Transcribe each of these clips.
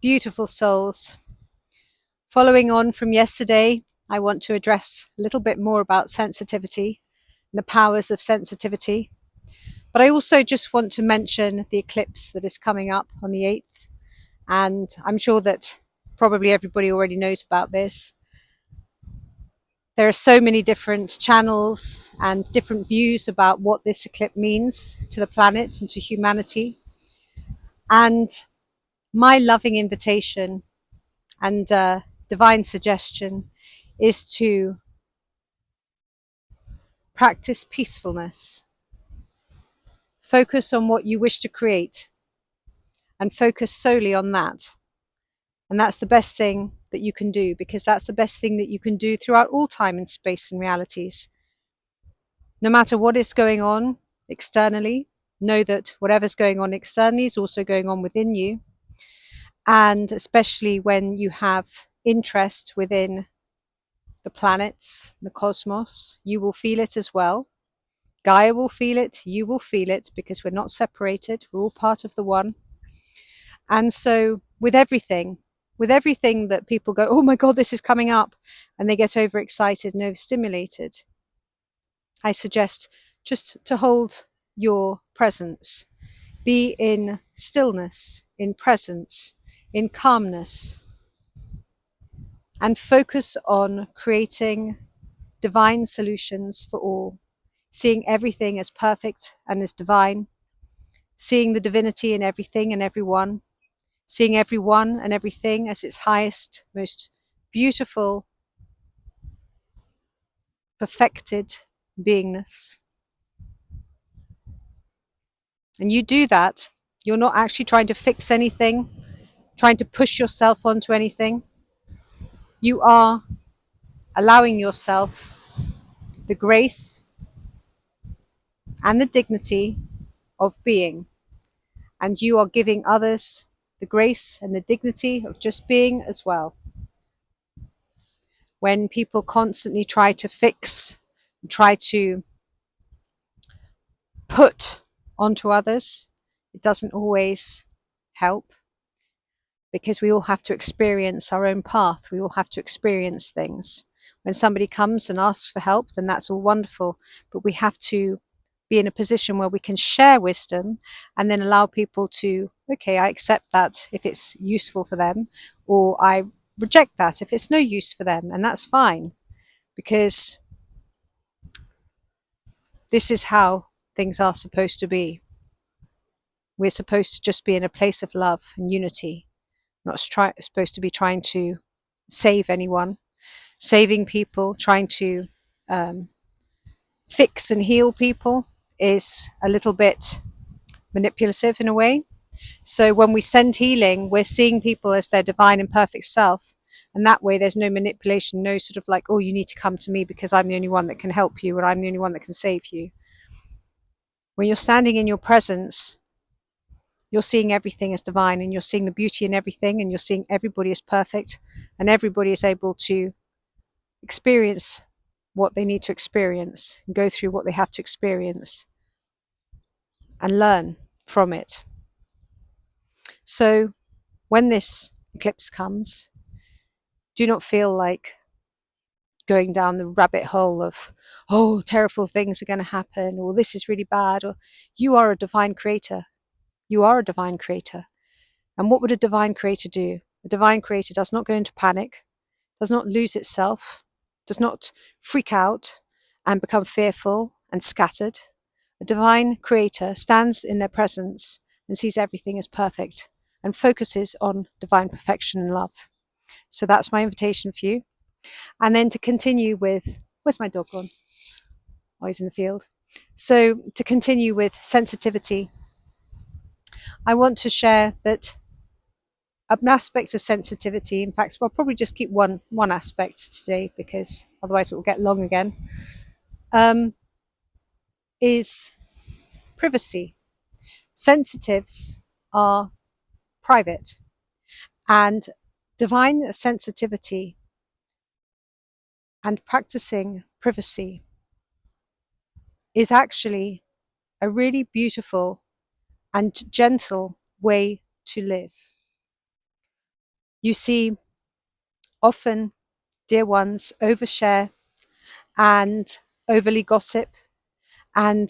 Beautiful souls. Following on from yesterday, I want to address a little bit more about sensitivity and the powers of sensitivity. But I also just want to mention the eclipse that is coming up on the 8th. And I'm sure that probably everybody already knows about this. There are so many different channels and different views about what this eclipse means to the planet and to humanity. And my loving invitation and divine suggestion is to practice peacefulness. Focus on what you wish to create and focus solely on that. And that's the best thing that you can do, because that's the best thing that you can do throughout all time and space and realities. No matter what is going on externally, know that whatever's going on externally is also going on within you. And especially when you have interest within the planets, the cosmos, you will feel it as well. Gaia will feel it, you will feel it, because we're not separated, we're all part of the one. And so with everything that people go, oh my God, this is coming up, and they get overexcited and overstimulated, I suggest just to hold your presence. Be in stillness, in presence, in calmness, and focus on creating divine solutions for all, seeing everything as perfect and as divine, seeing the divinity in everything and everyone, seeing everyone and everything as its highest, most beautiful, perfected beingness. And you do that, you're not actually trying to fix anything, trying to push yourself onto anything. You are allowing yourself the grace and the dignity of being, and you are giving others the grace and the dignity of just being as well. When people constantly try to fix, try to put onto others, it doesn't always help, because we all have to experience our own path. We all have to experience things. When somebody comes and asks for help, then that's all wonderful, but we have to be in a position where we can share wisdom and then allow people to, okay, I accept that if it's useful for them, or I reject that if it's no use for them, and that's fine, because this is how things are supposed to be. We're supposed to just be in a place of love and unity, not supposed to be trying to save anyone, saving people, trying to fix and heal people is a little bit manipulative in a way. So when we send healing, we're seeing people as their divine and perfect self. And that way there's no manipulation, no sort of like, oh, you need to come to me because I'm the only one that can help you, or I'm the only one that can save you. When you're standing in your presence, you're seeing everything as divine, and you're seeing the beauty in everything, and you're seeing everybody as perfect, and everybody is able to experience what they need to experience and go through what they have to experience and learn from it. So when this eclipse comes, do not feel like going down the rabbit hole of, oh, terrible things are going to happen, or this is really bad, or you are a divine creator. You are a divine creator. And what would a divine creator do? A divine creator does not go into panic, does not lose itself, does not freak out and become fearful and scattered. A divine creator stands in their presence and sees everything as perfect and focuses on divine perfection and love. So that's my invitation for you. And then to continue with, where's my dog gone? Oh, he's in the field. So to continue with sensitivity, I want to share that an aspect of sensitivity, in fact, I'll probably just keep one aspect today, because otherwise it will get long again, is privacy. Sensitives are private, and divine sensitivity and practicing privacy is actually a really beautiful and gentle way to live. You see, often dear ones overshare and overly gossip and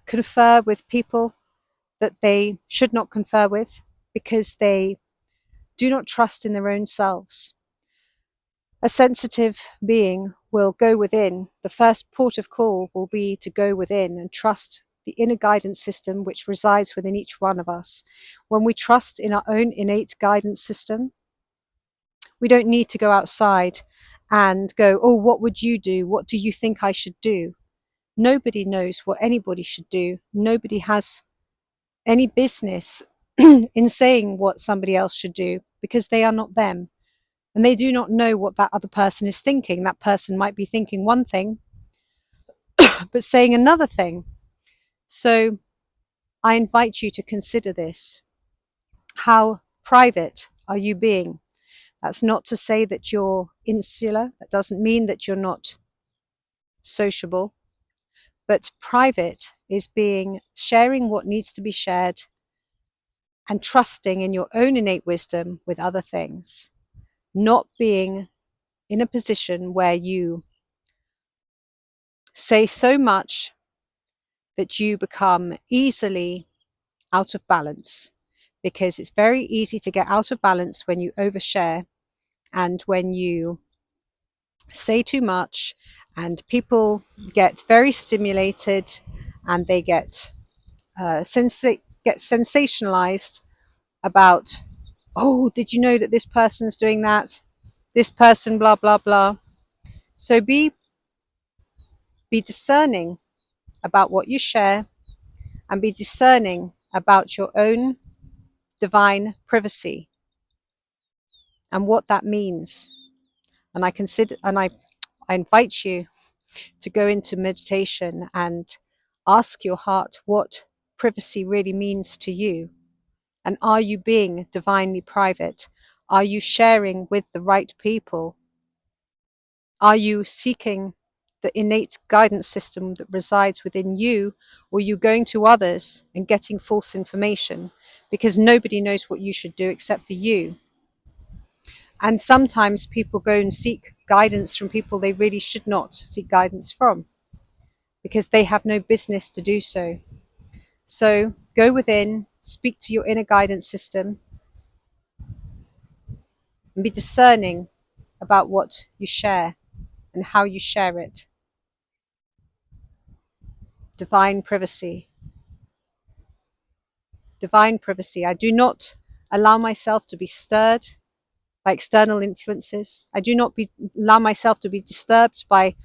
confer with people that they should not confer with because they do not trust in their own selves. A sensitive being will go within. The first port of call will be to go within and trust the inner guidance system which resides within each one of us. When we trust in our own innate guidance system, we don't need to go outside and go, oh, what would you do? What do you think I should do? Nobody knows what anybody should do. Nobody has any business in saying what somebody else should do because they are not them. And they do not know what that other person is thinking. That person might be thinking one thing, but saying another thing. So I invite you to consider this. How private are you being? That's not to say that you're insular. That doesn't mean that you're not sociable. But private is being sharing what needs to be shared and trusting in your own innate wisdom with other things. Not being in a position where you say so much that you become easily out of balance, because it's very easy to get out of balance when you overshare and when you say too much, and people get very stimulated and they get sensationalized about, oh, did you know that this person's doing that? This person, blah, blah, blah. So be discerning about what you share and be discerning about your own divine privacy and what that means. And I invite you to go into meditation and ask your heart what privacy really means to you. And are you being divinely private? Are you sharing with the right people? Are you seeking the innate guidance system that resides within you, or are you going to others and getting false information? Because nobody knows what you should do except for you. And sometimes people go and seek guidance from people they really should not seek guidance from, because they have no business to do so. So go within, speak to your inner guidance system, and be discerning about what you share and how you share it. Divine privacy. Divine privacy. I do not allow myself to be stirred by external influences. I do not allow myself to be disturbed by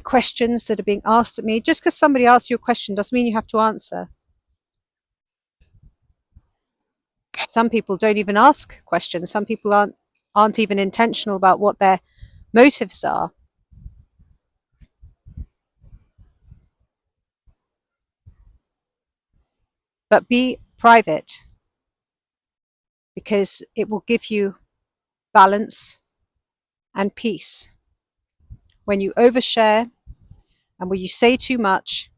questions that are being asked at me. Just because somebody asks you a question doesn't mean you have to answer. Some people don't even ask questions. Some people aren't even intentional about what their motives are. But be private, because it will give you balance and peace. When you overshare and when you say too much,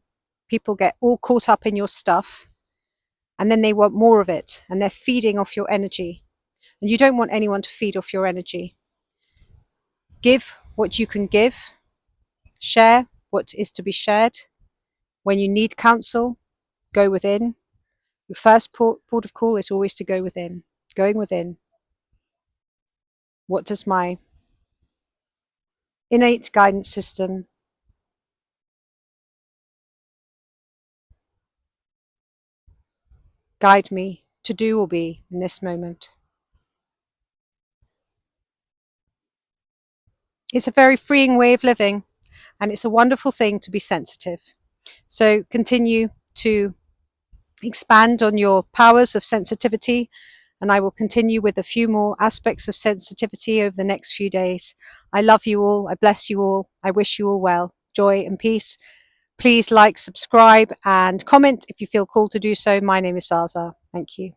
people get all caught up in your stuff, and then they want more of it, and they're feeding off your energy. And you don't want anyone to feed off your energy. Give what you can give, share what is to be shared. When you need counsel, go within. Your first port of call is always to go within. Going within. What does my innate guidance system guide me to do or be in this moment? It's a very freeing way of living, and it's a wonderful thing to be sensitive. So continue to expand on your powers of sensitivity, and I will continue with a few more aspects of sensitivity over the next few days. I love you all. I bless you all. I wish you all well, joy and peace. Please like, subscribe, and comment if you feel called to do so. My name is Zaza. Thank you.